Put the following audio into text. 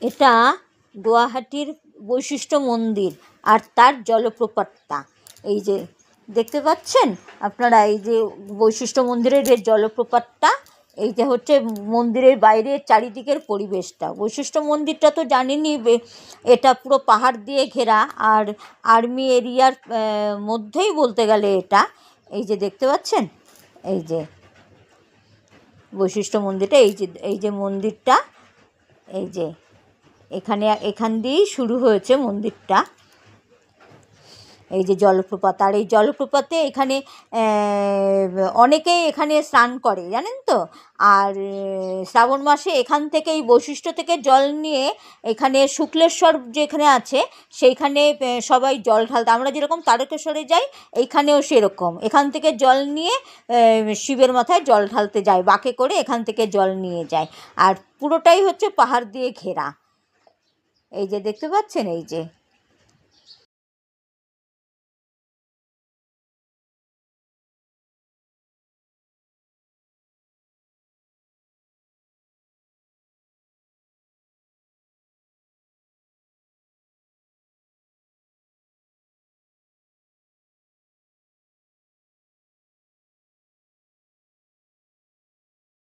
এটা গুয়াহাটির বৈশিষ্ট্য মন্দির আর তার জলপ্রপাতটা এই যে দেখতে পাচ্ছেন আপনারা, এই যে বৈশিষ্ট্য মন্দিরের যে জলপ্রপাতটা, এইটা হচ্ছে মন্দিরের বাইরের চারিদিকের পরিবেশটা। বৈশিষ্ট্য মন্দিরটা তো জানেনই, এটা পুরো পাহাড় দিয়ে ঘেরা আর আর্মি এরিয়ার মধ্যেই বলতে গেলে এটা। এই যে দেখতে পাচ্ছেন, এই যে বৈশিষ্ট্য মন্দিরটা, এই যে মন্দিরটা, এই যে এখান দিয়েই শুরু হয়েছে মন্দিরটা। এই যে জলপ্রপাত, আর এই জলপ্রপাতে এখানে অনেকেই এখানে স্নান করে জানেন তো। আর শ্রাবণ মাসে এখান থেকে, এই বৈশিষ্ট্য থেকে জল নিয়ে এখানে শুক্লেশ্বর যেখানে আছে সেইখানে সবাই জল ঢালতে, আমরা যেরকম তারকেশ্বরে যাই এইখানেও সেরকম, এখান থেকে জল নিয়ে শিবের মাথায় জল ঢালতে যায়, বাঁকে করে এখান থেকে জল নিয়ে যায়। আর পুরোটাই হচ্ছে পাহাড় দিয়ে ঘেরা। এই যে দেখতে পাচ্ছেন, এই যে